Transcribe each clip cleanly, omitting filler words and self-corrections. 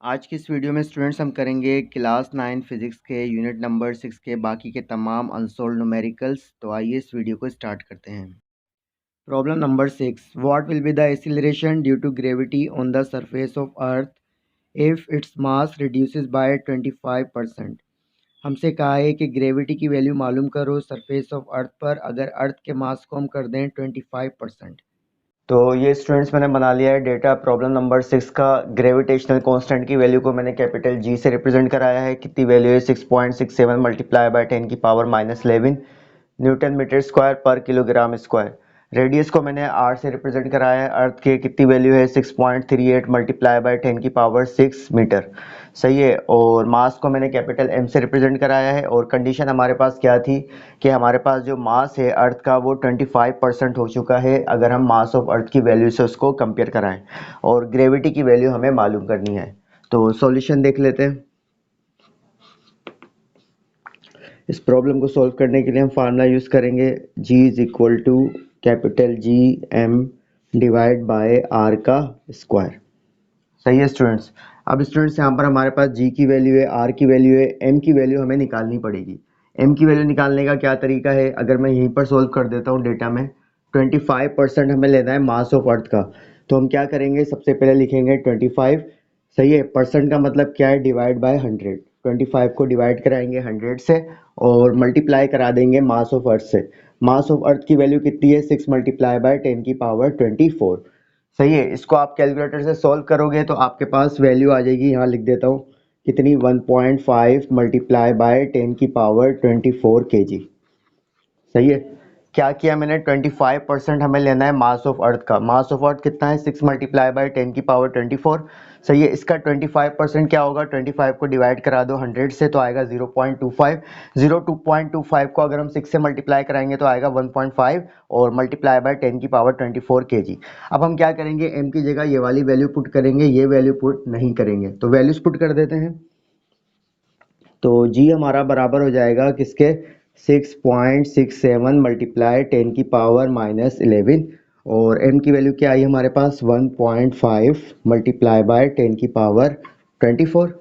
आज की इस वीडियो में स्टूडेंट्स हम करेंगे क्लास 9 फिजिक्स के यूनिट नंबर 6 के बाकी के तमाम अनसोल्व्ड न्यूमेरिकल्स। तो आइए इस वीडियो को स्टार्ट करते हैं। Problem number 6, what will be the acceleration due to gravity on the surface of earth if its mass reduces by 25%। हमसे कहा है कि ग्रेविटी की वैल्यू मालूम करो सरफेस ऑफ अर्थ पर अगर अर्थ के मास को हम कर दें 25%। तो ये स्टूडेंट्स मैंने बना लिया है डेटा। प्रॉब्लम नंबर 6 का ग्रेविटेशनल कांस्टेंट की वैल्यू को मैंने कैपिटल जी से रिप्रेजेंट कराया है। कितनी वैल्यू है 6.67 मल्टीप्लाई बाय 10 की पावर -11 न्यूटन मीटर स्क्वायर पर किलोग्राम स्क्वायर। रेडियस को मैंने आर से रिप्रेजेंट कराया है। अर्थ के कितनी वैल्यू है 6.38 मल्टीप्लाई बाय 10 की पावर 6 मीटर। सही है। और मास को मैंने कैपिटल एम से रिप्रेजेंट कराया है। और कंडीशन हमारे पास क्या थी कि हमारे पास जो मास है अर्थ का वो 25% हो चुका है अगर हम मास ऑफ अर्थ की वैल्यू से उसको कंपेयर कराएं। और ग्रेविटी की वैल्यू हमें मालूम करनी है। तो सॉल्यूशन देख लेते हैं। इस प्रॉब्लम को सॉल्व करने के लिए हम फार्मूला यूज़ करेंगे G is equal to capital G M divide by R का स्क्वायर। सही है स्टूडेंट्स। अब स्टूडेंट्स यहाँ पर हमारे पास G की वैल्यू है, R की वैल्यू है, M की वैल्यू हमें निकालनी पड़ेगी। M की वैल्यू निकालने का क्या तरीका है, अगर मैं यहीं पर सोल्व कर देता हूँ डेटा में 25% हमें लेना है मास ऑफ अर्थ का। तो हम क्या करेंगे, सबसे पहले लिखेंगे 25। सही है। परसेंट का मतलब क्या है, डिवाइड बाय 100। 25 को डिवाइड कराएंगे 100 से और मल्टीप्लाई करा देंगे मास ऑफ अर्थ से। मास ऑफ अर्थ की वैल्यू कितनी है 6 मल्टीप्लाई बाय 10 की पावर 24। सही है। इसको आप कैलकुलेटर से सॉल्व करोगे तो आपके पास वैल्यू आ जाएगी, यहाँ लिख देता हूँ कितनी, 1.5 मल्टीप्लाई बाय 10 की पावर 24 kg। सही है। क्या किया मैंने, 25% हमें लेना है मास ऑफ अर्थ का। मास ऑफ अर्थ कितना है 6 मल्टीप्लाई बाय 10 की पावर 24। सही है। इसका 25% क्या होगा, 25 को डिवाइड करा दो 100 से तो आएगा 0.25। 2.25 को अगर हम 6 से मल्टीप्लाई कराएंगे तो आएगा 1.5 और मल्टीप्लाई बाय 10 की पावर 24 kg। अब हम क्या करेंगे, m की जगह ये वाली वैल्यू पुट करेंगे, ये वैल्यू पुट नहीं करेंगे। तो वैल्यूज पुट कर देते हैं। तो g हमारा बराबर हो जाएगा किसके, 6.67 मल्टीप्लाई 10 की पावर -11 और m की वैल्यू क्या आई हमारे पास 1.5 मल्टीप्लाई बाय 10 की पावर 24।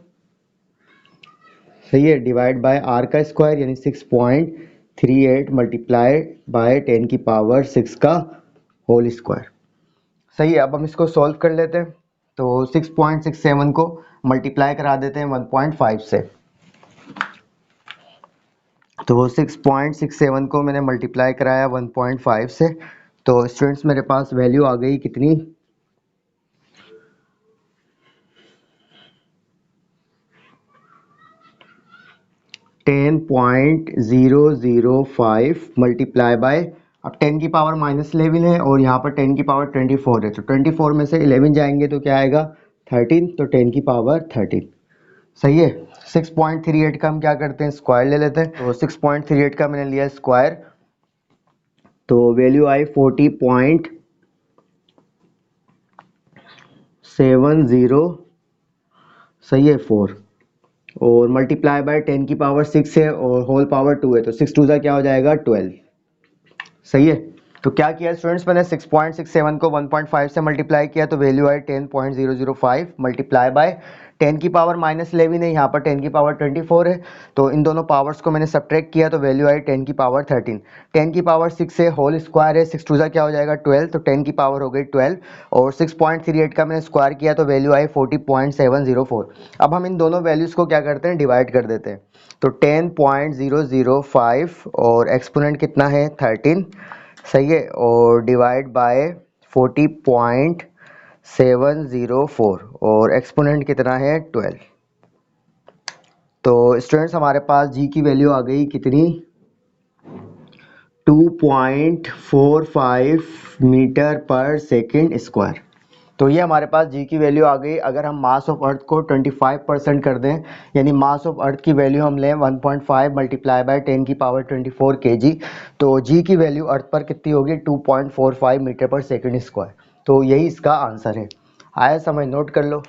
सही है। डिवाइड बाय r का स्क्वायर यानी 6.38 मल्टीप्लाई बाय 10 की पावर 6 का होल स्क्वायर। सही है। अब हम इसको सॉल्व कर लेते हैं। तो 6.67 को मल्टीप्लाई करा देते हैं 1.5 से। तो 6.67 को मैंने मल्टीप्लाई कराया 1.5 से। तो स्टूडेंट्स मेरे पास वैल्यू आ गई कितनी, 10.005 मल्टीप्लाई बाय, अब 10 की पावर -11 है और यहाँ पर 10 की पावर 24 है। तो 24 में से 11 जाएंगे तो क्या आएगा 13, तो 10 की पावर 13। सही है। 6.38 का हम क्या करते हैं, स्क्वायर ले लेते हैं। तो 6.38 का मैंने लिया स्क्वायर, तो वैल्यू आई 40.70। सही है 4 और मल्टीप्लाई बाय 10 की पावर 6 है और होल पावर 2 है, तो 6 टू सा क्या हो जाएगा 12। सही है। तो क्या किया स्टूडेंट्स, मैंने 6.67 को 1.5 से मल्टीप्लाई किया तो वैल्यू आई 10.005 मल्टीप्लाई बाय 10 की पावर -11 है, यहाँ पर 10 की पावर 24 है। तो इन दोनों पावर्स को मैंने सब्ट्रैक्ट किया तो वैल्यू आई 10 की पावर 13। 10 की पावर 6 है, होल स्क्वायर है, 6 टू सा क्या हो जाएगा 12, तो 10 की पावर हो गई 12 और 6.38 का मैंने स्क्वायर किया तो वैल्यू आई 40.704। अब हम इन दोनों वैल्यूज़ को क्या करते हैं, डिवाइड कर देते हैं। तो 10.005 और एक्सपोनेंट कितना है 13। सही है। और डिवाइड बाय 40.704 और एक्सपोनेंट कितना है 12। तो स्टूडेंट्स हमारे पास जी की वैल्यू आ गई कितनी, 2.45 मीटर पर सेकेंड स्क्वायर। तो ये हमारे पास जी की वैल्यू आ गई। अगर हम मास ऑफ अर्थ को 25% कर दें यानी मास ऑफ अर्थ की वैल्यू हम लें 1.5 मल्टीप्लाई बाय 10 की पावर 24 kg, तो जी की वैल्यू अर्थ पर कितनी होगी 2.45 मीटर पर सेकंड स्क्वायर। तो यही इसका आंसर है। आया समझ, नोट कर लो।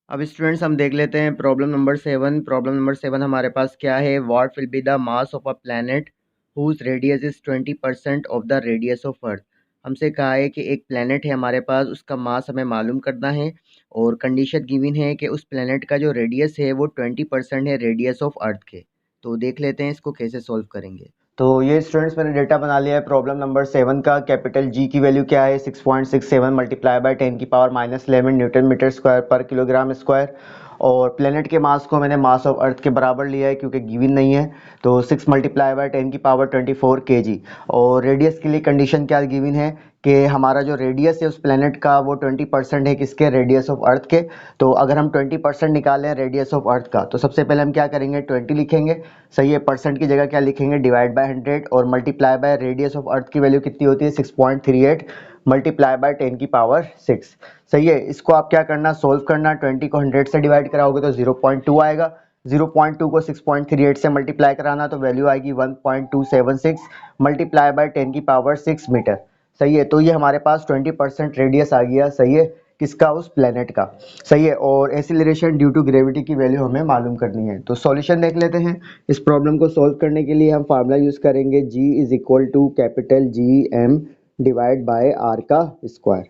अब स्टूडेंट्स हम देख लेते हैं प्रॉब्लम नंबर 7। प्रॉब्लम नंबर 7 हमारे पास क्या है, what will be the mass of a planet whose radius is 20% of the radius of earth. हमसे कहा है कि एक प्लेनेट है हमारे पास, उसका मास हमें मालूम करना है और कंडीशन गिवन है कि उस प्लेनेट का जो रेडियस है वो 20% है रेडियस ऑफ अर्थ के। तो देख लेते हैं इसको कैसे सॉल्व करेंगे। तो ये स्टूडेंट्स मैंने डेटा बना लिया है प्रॉब्लम नंबर 7 का। कैपिटल जी की वैल्यू क्या है 6.67 मल्टीप्लाई बाय 10 की पावर -11 न्यूटन मीटर स्क्वायर पर किलोग्राम स्क्वायर। और प्लेनेट के मास को मैंने मास ऑफ अर्थ के बराबर लिया है क्योंकि गिवन नहीं है, तो 6 मल्टीप्लाई बाय 10 की पावर 24 केजी। और रेडियस के लिए कंडीशन क्या गिवन है कि हमारा जो रेडियस है उस प्लेनेट का वो 20% है किसके, रेडियस ऑफ अर्थ के। तो अगर हम 20% निकालें रेडियस ऑफ अर्थ का तो सबसे पहले हम क्या करेंगे 20 लिखेंगे, सही है। परसेंट की जगह क्या लिखेंगे डिवाइड बाय 100 और मल्टीप्लाई बाय रेडियस ऑफ अर्थ की वैल्यू कितनी होती है 6.38 मल्टीप्लाई बाय 10 की पावर 6, सही है। इसको आप क्या करना सोल्व करना, 20 को 100 से डिवाइड कराओगे तो 0.2 आएगा, 0.2 को 6.38 से मल्टीप्लाई कराना तो वैल्यू आएगी 1.276 मल्टीप्लाई बाय 10 की पावर 6 मीटर, सही है। तो ये हमारे पास 20% रेडियस आ गया, सही है, किसका, उस प्लेनेट का, सही है। और एक्सीलरेशन ड्यू टू ग्रेविटी की वैल्यू हमें मालूम करनी है। तो सॉल्यूशन देख लेते हैं। इस प्रॉब्लम को सॉल्व करने के लिए हम फार्मूला यूज करेंगे G is equal to capital G M divide by R का स्क्वायर,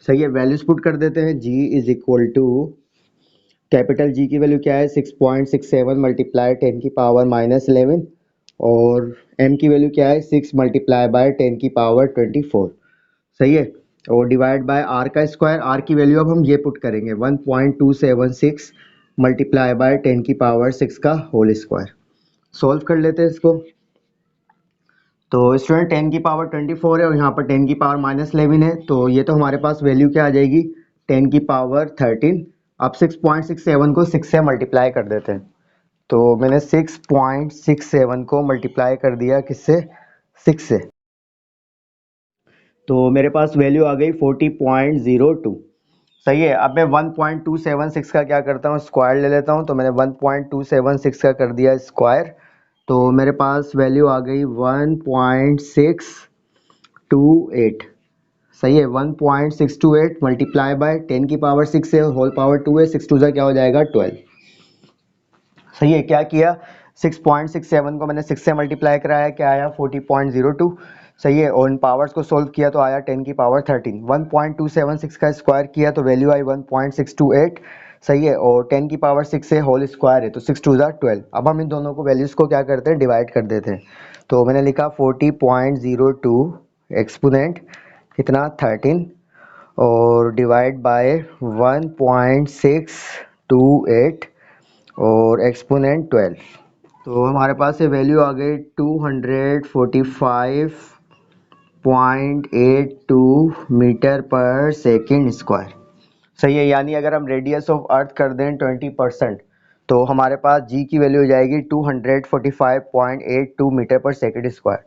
सही है। वैल्यूज पुट कर देते हैं। G is equal to capital G की वैल्यू क्या है 6.67 मल्टीप्लाई 10 की पावर -11 और m की वैल्यू क्या है 6 मल्टीप्लाई बाय 10 की पावर 24, सही है। और डिवाइड बाय आर का स्क्वायर, आर की वैल्यू अब हम ये पुट करेंगे 1.276 मल्टीप्लाई बाय 10 की पावर 6 का होल स्क्वायर। सॉल्व कर लेते हैं इसको। तो स्टूडेंट 10 की पावर 24 है और यहाँ पर 10 की पावर -11 है, तो ये तो हमारे पास वैल्यू क्या आ जाएगी 10 की पावर 13। अब 6.67 को 6 से मल्टीप्लाई कर देते हैं। तो मैंने 6.67 को मल्टीप्लाई कर दिया किससे, 6 से, तो मेरे पास वैल्यू आ गई 40.02, सही है। अब मैं 1.276 का क्या करता हूँ स्क्वायर ले लेता हूँ, तो मैंने 1.276 का कर दिया स्क्वायर, तो मेरे पास वैल्यू आ गई 1.628, सही है। 1.628 मल्टीप्लाई बाय 10 की पावर 6 है, होल पावर 2 है, 6 टू सा क्या हो जाएगा 12, सही है। क्या किया 6.67 को मैंने 6 से मल्टीप्लाई कराया, क्या आया 40.02, सही है। और इन पावर्स को सोल्व किया तो आया 10 की पावर 13। 1.276 का स्क्वायर किया तो वैल्यू आई 1.628, सही है। और 10 की पावर 6 से होल स्क्वायर है तो 6 टू ज़ा 12। अब हम इन दोनों को वैल्यूज़ को क्या करते हैं डिवाइड कर देते हैं। तो मैंने लिखा 40.02 एक्सपोनेंट कितना 13 और डिवाइड बाय 1.628 और एक्सपोनेंट 12। तो हमारे पास ये वैल्यू आ गई 245.82 मीटर पर सेकंड स्क्वायर, सही है। यानी अगर हम रेडियस ऑफ अर्थ कर दें 20% तो हमारे पास जी की वैल्यू हो जाएगी 245.82 मीटर पर सेकंड स्क्वायर।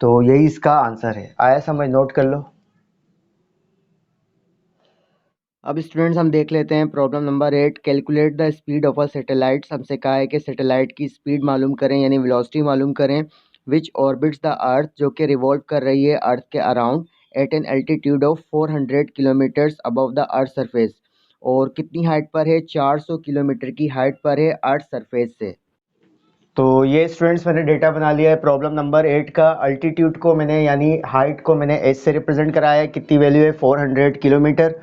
तो यही इसका आंसर है। आया समझ, नोट कर लो। अब स्टूडेंट्स हम देख लेते हैं problem number 8। Calculate the speed of a satellite. हमसे कहा है कि सैटेलाइट की स्पीड मालूम करें यानी वेलोसिटी मालूम करें विच ऑर्बिट्स द अर्थ, जो कि रिवॉल्व कर रही है अर्थ के around at an altitude of 400 kilometres above the earth surface. और कितनी हाइट पर है, 400 किलोमीटर की हाइट पर है अर्थ सरफेस से। तो ये स्टूडेंट्स मैंने डेटा बना लिया है प्रॉब्लम नंबर 8 का। अल्टीट्यूड को मैंने यानी हाइट को मैंने एच से रिप्रेजेंट कराया है, कितनी वैल्यू है 400 किलोमीटर,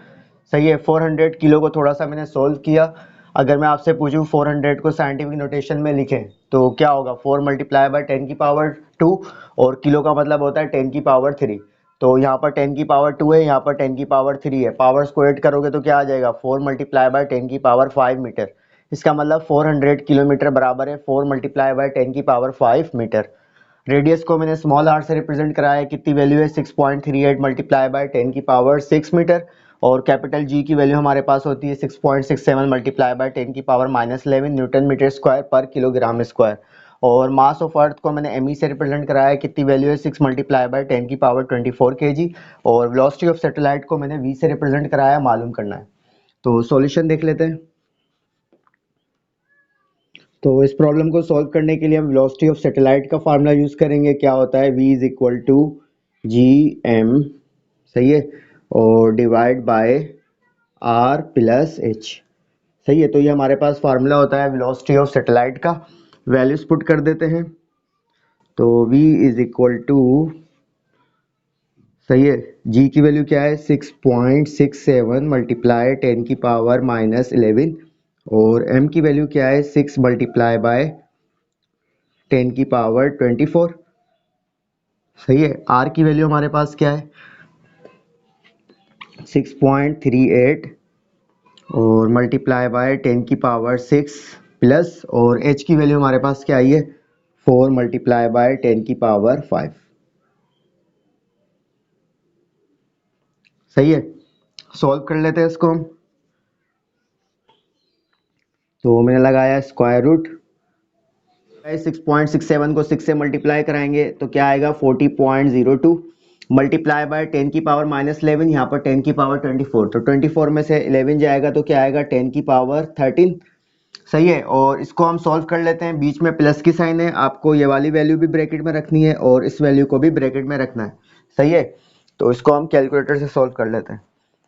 सही है। 400 किलो को थोड़ा सा मैंने सोल्व किया। अगर मैं आपसे पूछूं 400 को साइंटिफिक नोटेशन में लिखें तो क्या होगा 4 मल्टीप्लाई बाय 10 की पावर 2 और किलो का मतलब होता है 10 की पावर 3। तो यहाँ पर 10 की पावर 2 है, यहाँ पर 10 की पावर 3 है, पावर्स को ऐड करोगे तो क्या आ जाएगा 4 मल्टीप्लाई बाय 10 की पावर 5 मीटर। इसका मतलब 400 किलोमीटर बराबर है 4 मल्टीप्लाई बाय 10 की पावर 5 मीटर। रेडियस को मैंने स्मॉल आर से रिप्रेजेंट कराया है, कितनी वैल्यू है 6.38 मल्टीप्लाई बाय 10 की पावर 6 मीटर। और कैपिटल जी की वैल्यू हमारे पास होती है 6.67 मल्टीप्लाई बाय 10 की पावर -11 न्यूटन मीटर स्क्वायर पर किलोग्राम स्क्वायर। और मास ऑफ अर्थ को मैंने एम से रिप्रेजेंट कराया है, कितनी वैल्यू है 6 मल्टीप्लाई बाय 10 की पावर 24 केजी। और वेलोसिटी ऑफ सैटेलाइट को मैंने वी से रिप्रेजेंट कराया, मालूम करना है। तो सॉल्यूशन देख लेते हैं। तो इस प्रॉब्लम को सॉल्व करने के लिए हम वेलोसिटी ऑफ सैटेलाइट का फार्मूला यूज करेंगे, क्या होता है v is equal to G M, सही है, और divide by R plus H, सही है। तो ये हमारे पास फार्मूला होता है वेलोसिटी ऑफ सैटेलाइट का। वैल्यूज पुट कर देते हैं। तो v इज इक्वल टू सही है। जी की वैल्यू क्या है 6.67 मल्टीप्लाई 10 की पावर -11 और एम की वैल्यू क्या है 6 मल्टीप्लाई बाय 10 की पावर 24। सही है। आर की वैल्यू हमारे पास क्या है 6.38 और मल्टीप्लाई बाय 10 की पावर 6 प्लस, और एच की वैल्यू हमारे पास क्या आई है 4 मल्टीप्लाई बाय 10 की पावर 5। सही है। सॉल्व कर लेते हैं इसको हम। तो मैंने लगाया स्क्वायर रूट 6.67 को 6 से मल्टीप्लाई कराएंगे तो क्या आएगा 40.02 मल्टीप्लाई बाय 10 की पावर -11, यहाँ पर 10 की पावर 24, तो 24 में से 11 जाएगा तो क्या आएगा 10 की पावर 13। सही है। और इसको हम सॉल्व कर लेते हैं। बीच में प्लस की साइन है, आपको ये वाली वैल्यू भी ब्रैकेट में रखनी है और इस वैल्यू को भी ब्रैकेट में रखना है। सही है। तो इसको हम कैलकुलेटर से सॉल्व कर लेते हैं।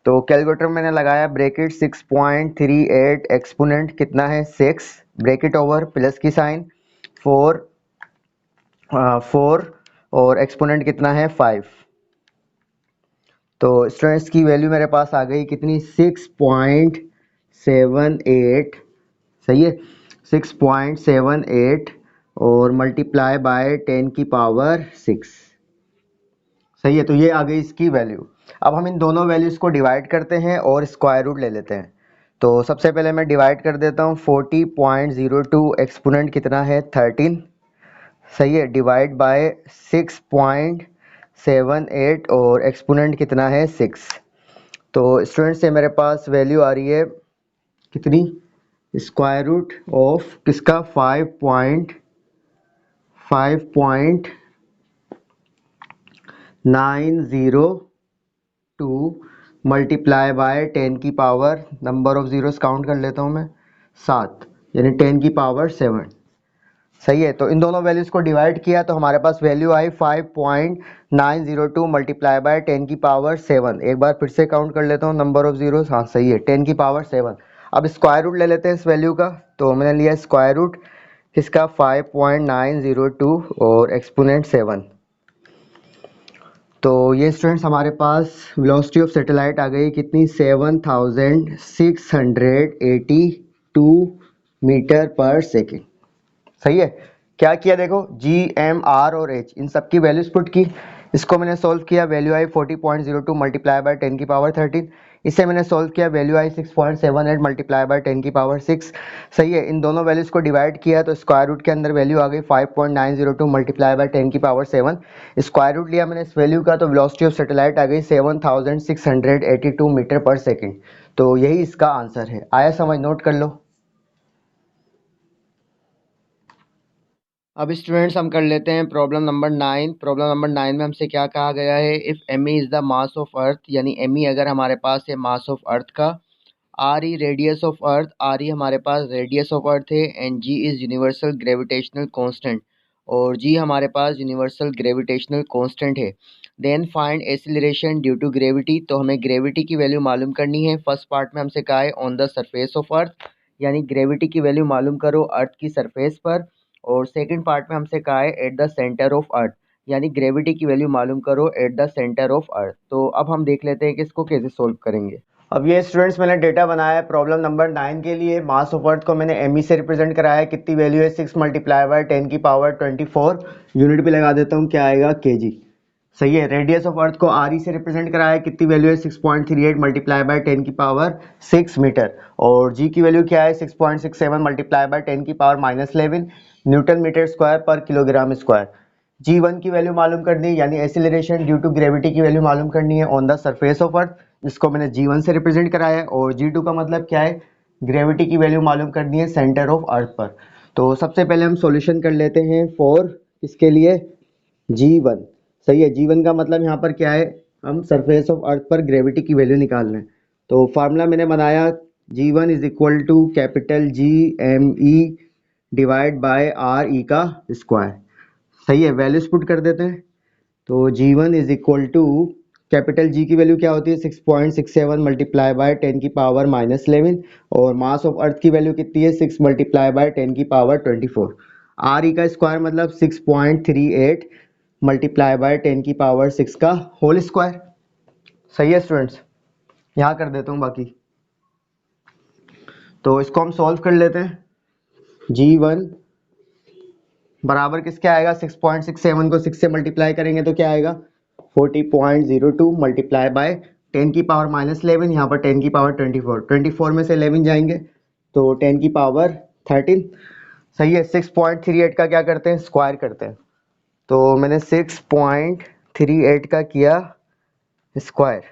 तो कैलकुलेटर में मैंने लगाया ब्रैकेट 6.38 एक्सपोनेंट कितना है 6 ब्रैकेट ओवर प्लस की साइन 4 4 और एक्सपोनेंट कितना है 5। तो स्टूडेंट्स की वैल्यू मेरे पास आ गई कितनी 6.78। सही है। 6.78 और मल्टीप्लाई बाय 10 की पावर 6। सही है। तो ये आ गई इसकी वैल्यू। अब हम इन दोनों वैल्यूज़ को डिवाइड करते हैं और स्क्वायर रूट ले लेते हैं। तो सबसे पहले मैं डिवाइड कर देता हूँ 40.02 एक्सपोनेंट कितना है 13। सही है। डिवाइड बाय 6.78 और एक्सपोनेंट कितना है 6। तो स्टूडेंट्स से मेरे पास वैल्यू आ रही है कितनी स्क्वायर रूट ऑफ किसका 5.902 मल्टीप्लाई बाय 10 की power number of zeros count कर लेता हूँ मैं 7, यानी 10 की पावर 7। सही है। तो इन दोनों वैल्यूज को डिवाइड किया तो हमारे पास वैल्यू आई 5.902 मल्टीप्लाई बाय 10 की पावर 7। एक बार फिर से काउंट कर लेता हूँ नंबर ऑफ जीरोस। हाँ सही है 10 की पावर 7। अब स्क्वायर रूट ले लेते हैं इस वैल्यू का। तो मैंने लिया स्क्वायर रूट किसका 5.902 और एक्सपोनेंट 7। तो ये स्टूडेंट्स हमारे पास वेलोसिटी ऑफ सैटेलाइट आ गई कितनी 7682 मीटर पर सेकेंड। सही है। क्या किया देखो जी एम आर और एच इन सब की वैल्यूज पुट की। इसको मैंने सॉल्व किया वैल्यू आई 40.02 मल्टीप्लाई बाय 10 की पावर 13। इसे मैंने सॉल्व किया वैल्यू आई 6.78 मल्टीप्लाई बाय 10 की पावर 6। सही है। इन दोनों वैल्यूज को डिवाइड किया तो स्क्वायर रूट के अंदर वैल्यू आ गई 5.902 मल्टीप्लाई बाय 10 की पावर 7। स्क्वायर रूट लिया मैंने इस वैल्यू का तो वेलोसिटी ऑफ सैटेलाइट आ गई 7682 मीटर पर सेकेंड। तो यही इसका आंसर है। आया समझ? नोट कर लो। अब स्टूडेंट्स हम कर लेते हैं प्रॉब्लम नंबर 9। प्रॉब्लम नंबर 9 में हमसे क्या कहा गया है, if M E is the mass of earth, यानी एम ई अगर हमारे पास है मास ऑफ अर्थ का, R E radius of earth, R E हमारे पास रेडियस ऑफ अर्थ है, and G is universal gravitational constant, और जी हमारे पास यूनिवर्सल ग्रेविटेशनल कांस्टेंट है। Then find acceleration due to gravity. तो हमें ग्रेविटी की वैल्यू मालूम करनी है। फर्स्ट पार्ट में हमसे कहा है on the surface of earth, यानी ग्रेविटी की वैल्यू मालूम करो अर्थ की सरफेस पर। और सेकंड पार्ट में हमसे कहा है at the centre of earth, यानी ग्रेविटी की वैल्यू मालूम करो at the centre of earth. तो अब हम देख लेते हैं कि इसको कैसे सोल्व करेंगे। अब ये स्टूडेंट्स मैंने डेटा बनाया है प्रॉब्लम नंबर 9 के लिए। मास ऑफ अर्थ को मैंने एमई से रिप्रेजेंट कराया है। कितनी वैल्यू है 6 मल्टीप्लाई बाय 10 की पावर 24। यूनिट भी लगा देता हूँ क्या आएगा केजी। सही है। रेडियस ऑफ अर्थ को आर ई से रिप्रेजेंट कराया है। कितनी वैल्यू है 6.38 मल्टीप्लाई बाय 10 की पावर 6 मीटर। और जी की वैल्यू क्या है 6.67 मल्टीप्लाई बाय 10 की पावर -11 न्यूटन मीटर स्क्वायर पर किलोग्राम स्क्वायर। जी1 की वैल्यू मालूम करनी है, यानी एक्सीलरेशन ड्यू टू ग्रेविटी की वैल्यू मालूम करनी है ऑन द सरफेस ऑफ अर्थ, जिसको मैंने जी1 से रिप्रेजेंट कराया है। और जी2 का मतलब क्या है ग्रेविटी की वैल्यू मालूम करनी है सेंटर ऑफ अर्थ पर। तो सबसे पहले हम सॉल्यूशन कर लेते हैं फॉर इसके लिए जी1। सही है। जी1 का मतलब यहाँ पर क्या है हम सरफेस ऑफ अर्थ पर ग्रेविटी की वैल्यू निकाल रहे हैं। तो फार्मूला मैंने बनाया जी1 is equal to capital G M E divide by R E का स्क्वायर। सही है। वैल्यूज पुट कर देते हैं। तो जी1 is equal to capital G की वैल्यू क्या होती है 6.67 मल्टीप्लाई बाय 10 की पावर -11 और मास ऑफ अर्थ की वैल्यू कितनी है 6 मल्टीप्लाई बाय 10 की पावर 24। आर ई का स्क्वायर मतलब 6.38 मल्टीप्लाई बाय 10 की पावर 6 का होल स्क्वायर। सही है स्टूडेंट्स, यहाँ कर देता हूँ बाकी। तो इसको हम सॉल्व कर लेते हैं। G1 बराबर किसके आएगा, 6.67 को 6 से मल्टीप्लाई करेंगे तो क्या आएगा, 40.02 मल्टीप्लाई बाय 10 की पावर -11, यहाँ पर 10 की पावर 24 में से 11 जाएंगे तो 10 की पावर 13। सही है। 6.38 का क्या करते हैं, स्क्वायर करते हैं। तो मैंने 6.38 का किया स्क्वायर,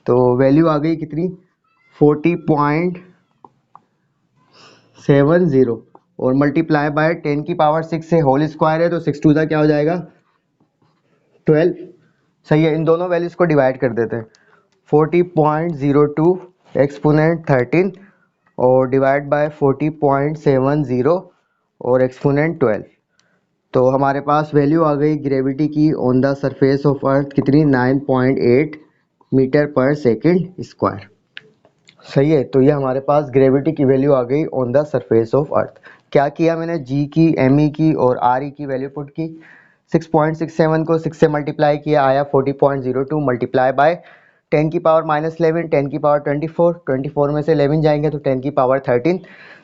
तो वैल्यू आ गई कितनी, 40.70 और मल्टीप्लाई बाय 10 की पावर 6 से होल स्क्वायर है तो 6 टू दा क्या हो जाएगा, 12। सही है। इन दोनों वैल्यूज को डिवाइड कर देते हैं। 40.02 एक्सपोनेंट 13 और डिवाइड बाय 40.70 और एक्सपोनेंट 12। तो हमारे पास वैल्यू आ गई ग्रेविटी की ऑन द सरफेस ऑफ अर्थ कितनी, 9.8 मीटर पर सेकेंड स्क्वायर। सही है। तो ये हमारे पास ग्रेविटी की वैल्यू आ गई ऑन द सरफेस ऑफ अर्थ। क्या किया मैंने, जी की, एम ई की और आर ई की वैल्यू पुट की। 6.67 को 6 से मल्टीप्लाई किया, आया 40.02 मल्टीप्लाई बाय 10 की पावर -11, 10 की पावर 24 में से 11 जाएंगे तो 10 की पावर 13।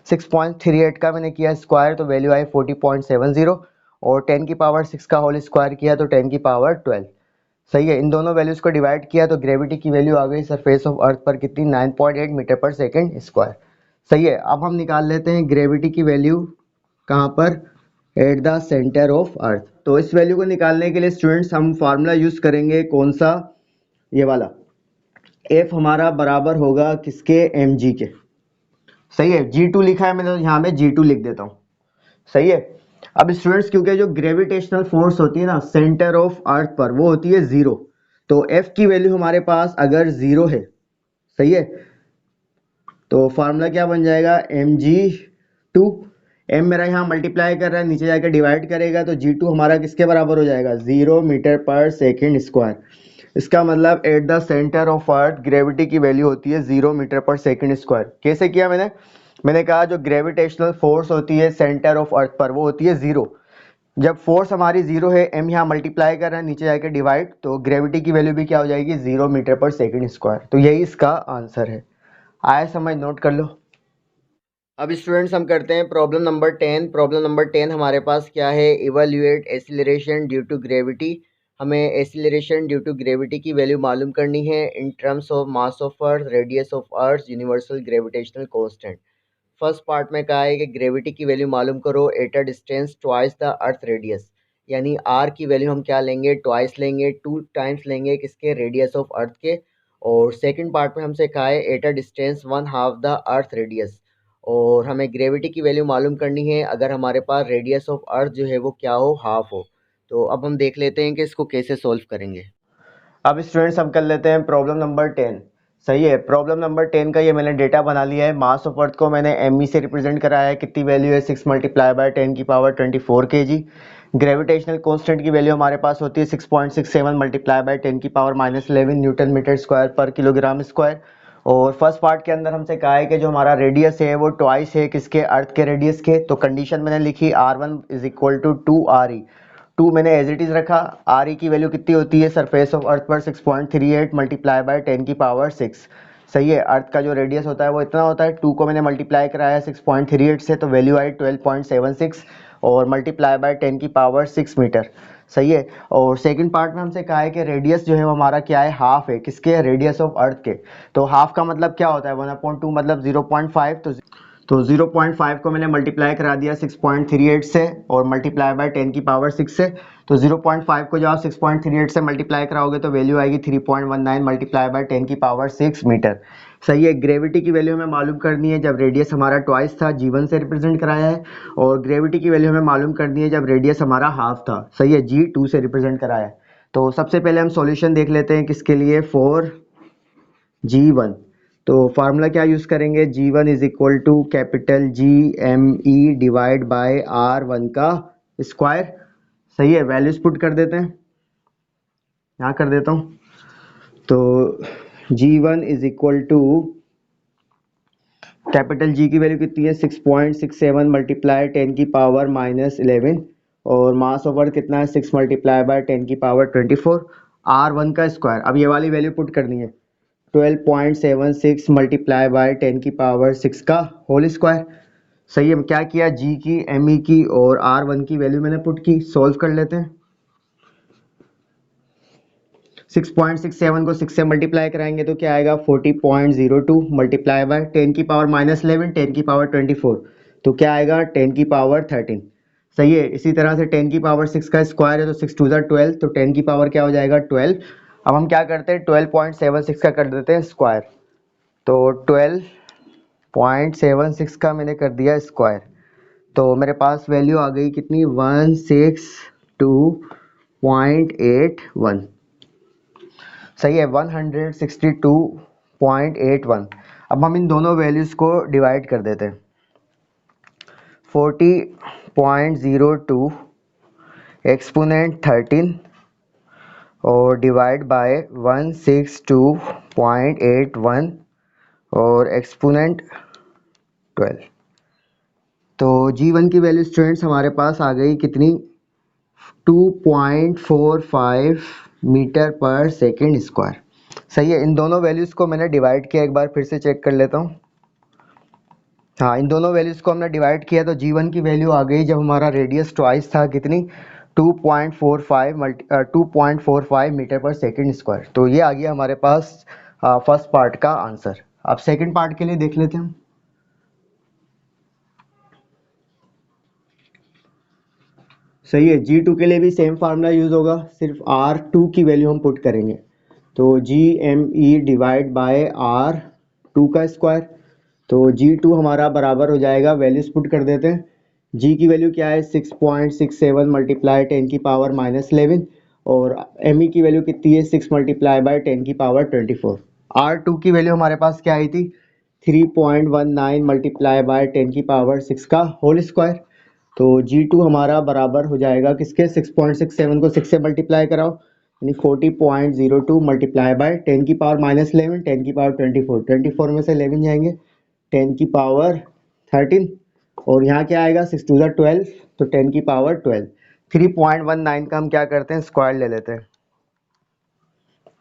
6.38 का मैंने किया स्क्वायर तो वैल्यू आई 40.70 और 10 की पावर 6 का होल स्क्वायर किया तो 10 की पावर 12। सही है। इन दोनों वैल्यूज को डिवाइड किया तो ग्रेविटी की वैल्यू आ गई सरफेस ऑफ अर्थ पर कितनी, 9.8 मीटर पर सेकेंड स्क्वायर। सही है। अब हम निकाल लेते हैं ग्रेविटी की वैल्यू कहाँ पर, at the centre of earth. तो इस वैल्यू को निकालने के लिए स्टूडेंट्स हम फार्मूला यूज करेंगे कौन सा, ये वाला। एफ हमारा बराबर होगा किसके, एम जी के। सही है। G2 लिखा है मैंने तो यहाँ में G2 लिख देता हूँ। सही है। अब स्टूडेंट्स क्योंकि जो ग्रेविटेशनल फोर्स होती है ना सेंटर ऑफ अर्थ पर, वो होती है 0। तो F की वैल्यू हमारे पास अगर 0 है, सही है, तो फार्मूला क्या बन जाएगा, mg2। m मेरा यहाँ मल्टीप्लाई कर रहा है, नीचे जाकर डिवाइड करेगा तो G2 हमारा किसके बराबर हो जाएगा, 0 मीटर पर सेकेंड स्क्वायर। इसका मतलब at the centre of earth gravity की वैल्यू होती है 0 मीटर पर सेकेंड स्क्वायर। कैसे किया मैंने कहा जो ग्रेविटेशनल फोर्स होती है सेंटर ऑफ अर्थ पर वो होती है 0। जब फोर्स हमारी 0 है, m यहाँ मल्टीप्लाई कर रहा है, नीचे जाकर डिवाइड, तो ग्रेविटी की वैल्यू भी क्या हो जाएगी, 0 मीटर पर सेकेंड स्क्वायर। तो यही इसका आंसर है। आया समझ, नोट कर लो। अब स्टूडेंट्स हम करते हैं प्रॉब्लम नंबर 10। प्रॉब्लम नंबर 10 हमारे पास क्या है, evaluate acceleration due to gravity. हमें एक्सीलरेशन ड्यू टू ग्रेविटी की वैल्यू मालूम करनी है in terms of mass of earth, radius of earth, universal gravitational constant. First part में कहा है कि ग्रेविटी की वैल्यू मालूम करो at a distance twice the earth radius, यानी आर की वैल्यू हम क्या लेंगे, ट्वाइस लेंगे, 2 टाइम्स लेंगे किसके, रेडियस ऑफ अर्थ के। और सेकंड पार्ट में हमसे कहा है eight a distance 1/2 the earth radius, और हमें ग्रेविटी की वैल्यू मालूम करनी है अगर हमारे पास रेडियस ऑफ अर्थ जो है वो क्या हो, हाफ हो। तो अब हम देख लेते हैं कि इसको कैसे सॉल्व करेंगे। अब स्टूडेंट्स हम कर लेते हैं प्रॉब्लम नंबर 10। सही है। प्रॉब्लम नंबर 10 का ये मैंने डेटा बना लिया है। मास ऑफ अर्थ को मैंने एम से रिप्रेजेंट कराया है। कितनी वैल्यू है, 6 मल्टीप्लाई बाय 10 की पावर 24 kg। ग्रेविटेशनल कांस्टेंट की वैल्यू हमारे पास होती है 6.67 मल्टीप्लाई बाय 10 की पावर -11 न्यूटन मीटर स्क्वायर पर किलोग्राम स्क्वायर। और फर्स्ट पार्ट के अंदर हमसे कहा है कि जो हमारा रेडियस है वो ट्वाइस है किसके, अर्थ के रेडियस के। तो कंडीशन मैंने लिखी R1 is equal to 2RE। 2 मैंने एज इट इज रखा। आर ई की वैल्यू कितनी होती है सरफेस ऑफ अर्थ पर, 6.38 मल्टीप्लाई बाय 10 की पावर 6। सही है। अर्थ का जो रेडियस होता है वो इतना होता है। 2 को मैंने मल्टीप्लाई कराया 6.38 से तो वैल्यू आई 12.76 और मल्टीप्लाई बाय 10 की पावर 6 मीटर। सही है। और सेकंड पार्ट में हमसे कहा है कि रेडियस जो है वो हमारा क्या है, हाफ है किसके, रेडियस ऑफ अर्थ के। तो हाफ का मतलब क्या होता है, 1/2 मतलब 0.5। तो 0.5 को मैंने मल्टीप्लाई करा दिया 6.38 से और मल्टीप्लाई बाय 10 की पावर 6 से। तो 0.5 को जब आप 6.38 से मल्टीप्लाई कराओगे तो वैल्यू आएगी 3.19 मल्टीप्लाई बाय 10 की पावर 6 मीटर। सही है। ग्रेविटी की वैल्यू हमें मालूम करनी है जब रेडियस हमारा ट्वाइस था, G1 से रिप्रेजेंट कराया है। और ग्रेविटी की वैल्यू हमें मालूम करनी है जब रेडियस हमारा हाफ था। सही है, G2 से रिप्रेजेंट कराया है। तो सबसे पहले हम सॉल्यूशन देख लेते हैं किसके लिए, फॉर G1। तो फार्मूला क्या यूज करेंगे, G1 is equal to capital GME divide by R1 का स्क्वायर। सही है। वैल्यूज पुट कर देते हैं, यहाँ कर देता हूँ। तो G1 is equal to capital G की वैल्यू कितनी है, 6.67 मल्टीप्लाई 10 की पावर -11 और मास ऑफ अर्थ कितना है 6 मल्टीप्लाई बाय 10⁻24 R1 का स्क्वायर। अब ये वाली वैल्यू पुट करनी है 12.76 मल्टीप्लाई बाय 10⁻6 का होल स्क्वायर। सही है, क्या किया जी की एम ई की और R1 की वैल्यू मैंने पुट की। सॉल्व कर लेते हैं। 6.67 को 6 से मल्टीप्लाई कराएंगे तो क्या आएगा 40.02 मल्टीप्लाई बाय 10⁻11 10⁻24 तो क्या आएगा 10⁻13। सही है, इसी तरह से 10⁻6 का स्क्वायर है तो 6 2 12 तो 10 की पावर क्या हो जाएगा 12। अब हम क्या करते हैं 12.76 का कर देते हैं स्क्वायर। तो 12.76 का मैंने कर दिया स्क्वायर तो मेरे पास वैल्यू आ गई कितनी 162.81। सही है 162.81। अब हम इन दोनों वैल्यूज़ को डिवाइड कर देते हैं 40.02 एक्सपोनेंट 13 और डिवाइड बाय 162.81 और एक्सपोनेंट 12। तो G1 की वैल्यू स्टूडेंट्स हमारे पास आ गई कितनी 2.45 मीटर पर सेकेंड स्क्वायर। सही है, इन दोनों वैल्यूज़ को मैंने डिवाइड किया, एक बार फिर से चेक कर लेता हूँ। हाँ, इन दोनों वैल्यूज़ को हमने डिवाइड किया तो G1 की वैल्यू आ गई जब हमारा रेडियस ट्वाइस था कितनी 2.45 मीटर पर सेकेंड स्क्वायर। तो ये आ गया हमारे पास फर्स्ट पार्ट का आंसर। अब सेकेंड पार्ट के लिए देख लेते हैं हम। सही है, G2 के लिए भी सेम फार्मूला यूज़ होगा, सिर्फ R2 की वैल्यू हम पुट करेंगे तो GME डिवाइड बाय R2 का स्क्वायर। तो G2 हमारा बराबर हो जाएगा, वैल्यूज पुट कर देते हैं। G की वैल्यू क्या है 6.67 मल्टीप्लाई 10⁻11 और ME की वैल्यू कितनी है 6 मल्टीप्लाई बाय 10⁻24। R2 की वैल्यू हमारे पास क्या आई थी 3.19 मल्टीप्लाई बाय 10⁻6 का होल स्क्वायर। तो G2 हमारा बराबर हो जाएगा किसके 6.67 को 6 से मल्टीप्लाई कराओ यानी 40.02 मल्टीप्लाई बाय 10⁻11 10⁻24 24 में से 11 जाएंगे 10⁻13 और यहाँ क्या आएगा 6 2 12 तो 10⁻12। 3.19 का हम क्या करते हैं स्क्वायर ले लेते हैं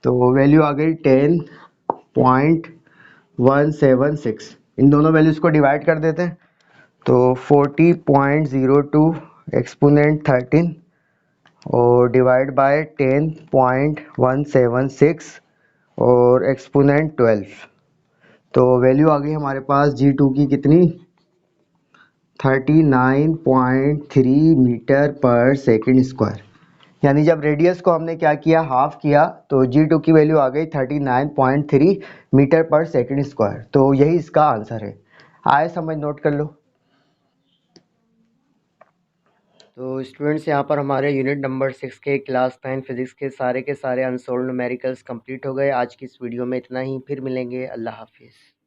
तो वैल्यू आ गई 10.176। इन दोनों वैल्यूज को डिवाइड कर देते हैं तो 40.02 एक्सपोनेंट 13 और डिवाइड बाय 10.176 और एक्सपोनेंट 12। तो वैल्यू आ गई हमारे पास G2 की कितनी 39.3 मीटर पर सेकेंड स्क्वायर। यानी जब रेडियस को हमने क्या किया हाफ किया तो G2 की वैल्यू आ गई 39.3 मीटर पर सेकेंड स्क्वायर। तो यही इसका आंसर है। आए समझ, नोट कर लो। तो स्टूडेंट्स यहाँ पर हमारे यूनिट नंबर 6 के क्लास 9 फिजिक्स के सारे अनसोल्व्ड न्यूमेरिकल्स कंप्लीट हो गए। आज की इस वीडियो में इतना ही, फिर मिलेंगे। अल्लाह हाफिज़।